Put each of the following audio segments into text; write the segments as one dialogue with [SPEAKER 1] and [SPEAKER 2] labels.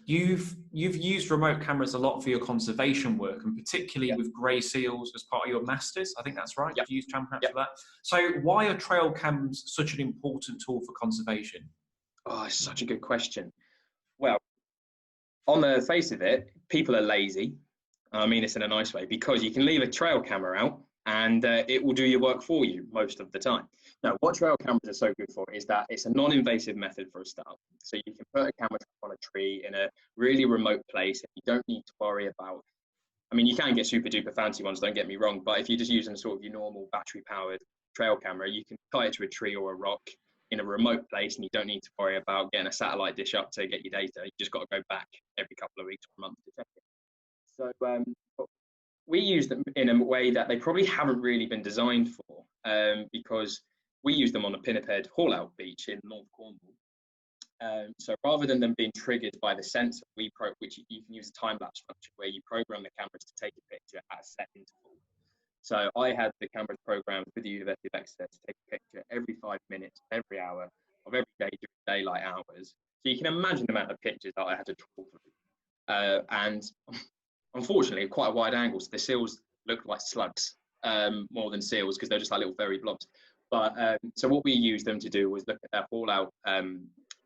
[SPEAKER 1] You've used remote cameras a lot for your conservation work, and particularly with grey seals as part of your masters. I think that's right.
[SPEAKER 2] Yep.
[SPEAKER 1] You've used trail cams
[SPEAKER 2] Yep.
[SPEAKER 1] for that. So why are trail cams such an important tool for conservation?
[SPEAKER 2] Oh, it's such a good question. Well, on the face of it, people are lazy. I mean this in a nice way, because you can leave a trail camera out and it will do your work for you most of the time. Now, what trail cameras are so good for is that it's a non-invasive method for a start. So you can put a camera on a tree in a really remote place, and you don't need to worry about, I mean, you can get super duper fancy ones, don't get me wrong, but if you're just using sort of your normal battery powered trail camera, you can tie it to a tree or a rock in a remote place, and you don't need to worry about getting a satellite dish up to get your data. You just got to go back every couple of weeks or a month to check it. So we use them in a way that they probably haven't really been designed for, because we use them on a Pinniped haul-out beach in North Cornwall. So rather than them being triggered by the sensor, which you can use a time-lapse function where you program the cameras to take a picture at a set interval. So I had the cameras programmed with the University of Exeter to take a picture every 5 minutes, every hour of every day during daylight hours. So you can imagine the amount of pictures that I had to trawl through. And unfortunately, quite a wide angle, so the seals looked like slugs more than seals, because they're just like little furry blobs. But so what we used them to do was look at their haul-out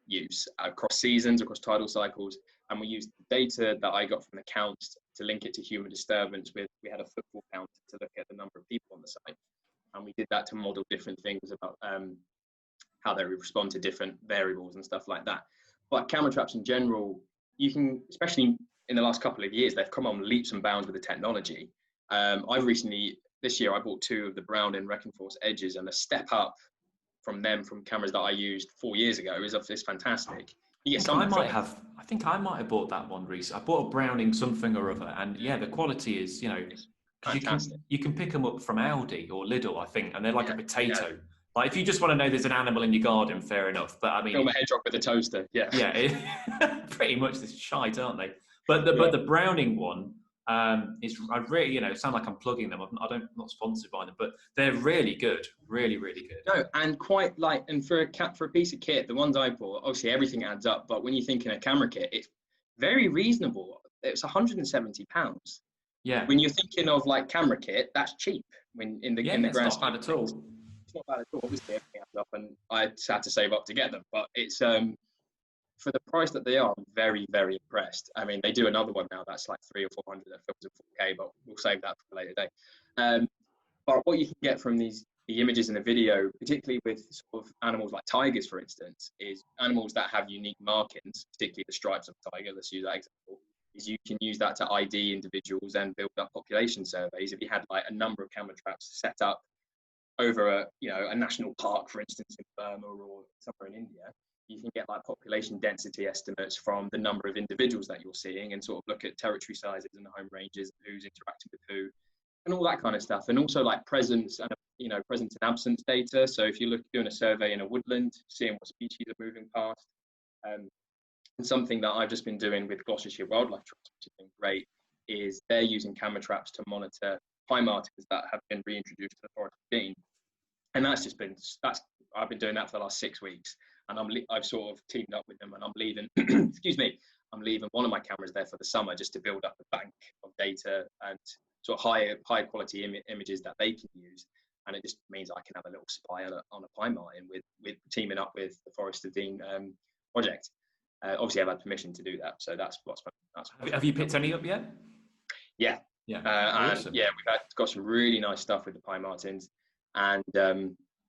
[SPEAKER 2] use across seasons, across tidal cycles, and we used the data that I got from the counts to link it to human disturbance. We had a footfall count to look at the number of people on the site, and we did that to model different things about how they respond to different variables and stuff like that. But camera traps in general, you can, especially in the last couple of years, they've come on leaps and bounds with the technology. I've recently, this year, I bought 2 of the Brown and Reckonforce Edges, and the step up from cameras that I used 4 years ago is fantastic.
[SPEAKER 1] I think I might have bought that one recently. I bought a Browning something or other, and yeah, the quality is,
[SPEAKER 2] It's
[SPEAKER 1] because
[SPEAKER 2] fantastic.
[SPEAKER 1] you can pick them up from Aldi or Lidl, I think, and they're like a potato.
[SPEAKER 2] Yeah.
[SPEAKER 1] Like if you just want to know there's an animal in your garden, fair enough. But I mean,
[SPEAKER 2] Film a hedgehog with a toaster. Yeah.
[SPEAKER 1] Yeah, pretty much this shite, aren't they? But the Browning one is, I really, sound like I'm plugging them. I'm not sponsored by them, but they're really good, really, really good.
[SPEAKER 2] No, and quite and for a piece of kit, the ones I bought, obviously everything adds up, but when you think in a camera kit, it's very reasonable. It's £170.
[SPEAKER 1] Yeah.
[SPEAKER 2] When you're thinking of like camera kit, that's cheap. When in the grand scheme,
[SPEAKER 1] not bad at all.
[SPEAKER 2] It's not bad at all. Obviously everything adds up, and I had to save up to get them, but it's for the price that they are, I'm very, very impressed. I mean, they do another one now that's like 300 or 400 that films in 4K, but we'll save that for a later day. But what you can get from the images and the video, particularly with sort of animals like tigers, for instance, is animals that have unique markings, particularly the stripes of tiger. Let's use that example. Is you can use that to ID individuals and build up population surveys. If you had like a number of camera traps set up over a national park, for instance, in Burma or somewhere in India, you can get like population density estimates from the number of individuals that you're seeing, and sort of look at territory sizes and home ranges, who's interacting with who, and all that kind of stuff. And also like presence and presence and absence data. So if you're doing a survey in a woodland, seeing what species are moving past, and something that I've just been doing with Gloucestershire Wildlife Trust, which has been great, is they're using camera traps to monitor pine martens that have been reintroduced to the Forest of Dean. And I've been doing that for the last 6 weeks. And I've sort of teamed up with them, and I'm leaving, excuse me, I'm leaving one of my cameras there for the summer just to build up a bank of data and sort of high quality images that they can use. And it just means I can have a little spy on a pine marten with teaming up with the Forest of Dean project. Obviously, I've had permission to do that, so that's what's.
[SPEAKER 1] Have you picked any up yet?
[SPEAKER 2] Yeah,
[SPEAKER 1] awesome.
[SPEAKER 2] And yeah, we've got some really nice stuff with the pine martens, and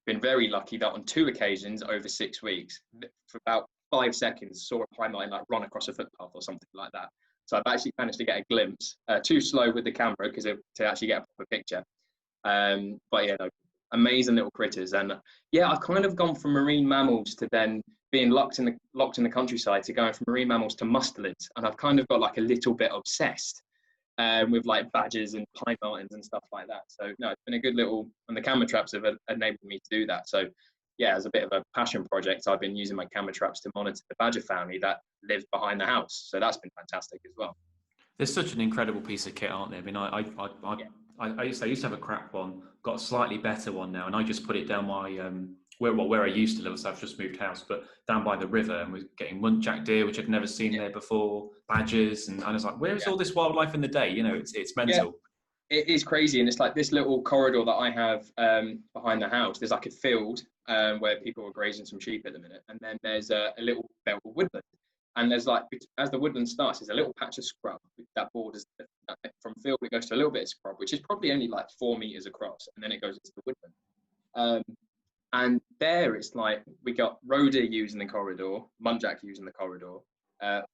[SPEAKER 2] been very lucky that on 2 occasions over 6 weeks, for about 5 seconds, saw a pine marten like run across a footpath or something like that. So I've actually managed to get a glimpse. Too slow with the camera to actually get a proper picture. But yeah, no, amazing little critters. And yeah, I've kind of gone from marine mammals to then being locked in the countryside to going from marine mammals to mustelids, and I've kind of got like a little bit obsessed with like badgers and pine martens and stuff like that. So no, it's been a good little, and the camera traps have enabled me to do that. So yeah, as a bit of a passion project, I've been using my camera traps to monitor the badger family that live behind the house. So that's been fantastic as well.
[SPEAKER 1] There's such an incredible piece of kit, aren't there? I mean, I used to have a crap one, got a slightly better one now, and I just put it down my where I used to live. So I've just moved house, but down by the river, and we're getting muntjac deer, which I'd never seen there before, badgers, and I was like, where's
[SPEAKER 2] Yeah.
[SPEAKER 1] all this wildlife in the day? You know, it's
[SPEAKER 2] Yeah,
[SPEAKER 1] mental.
[SPEAKER 2] it is crazy, and it's like this little corridor that I have behind the house. There's like a field where people are grazing some sheep at the minute, and then there's a little belt of woodland. And there's like, as the woodland starts, there's a little patch of scrub that borders from field. It goes to a little bit of scrub, which is probably only like 4 meters across, and then it goes into the woodland. And there it's like we got roe deer using the corridor, muntjac using the corridor,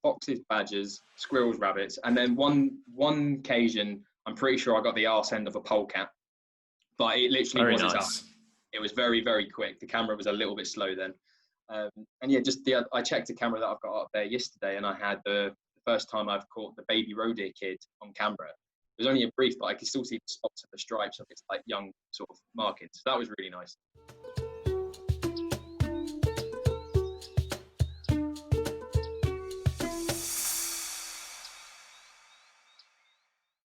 [SPEAKER 2] foxes, badgers, squirrels, rabbits, and then one occasion I'm pretty sure I got the arse end of a polecat, but it literally
[SPEAKER 1] Very
[SPEAKER 2] was its
[SPEAKER 1] nice.
[SPEAKER 2] eye. It was very, very quick. The camera was a little bit slow then. And yeah, I checked the camera that I've got up there yesterday, and I had the first time I've caught the baby roe deer kid on camera. It was only a brief, but I could still see the spots of the stripes of its like young sort of markings. So that was really nice.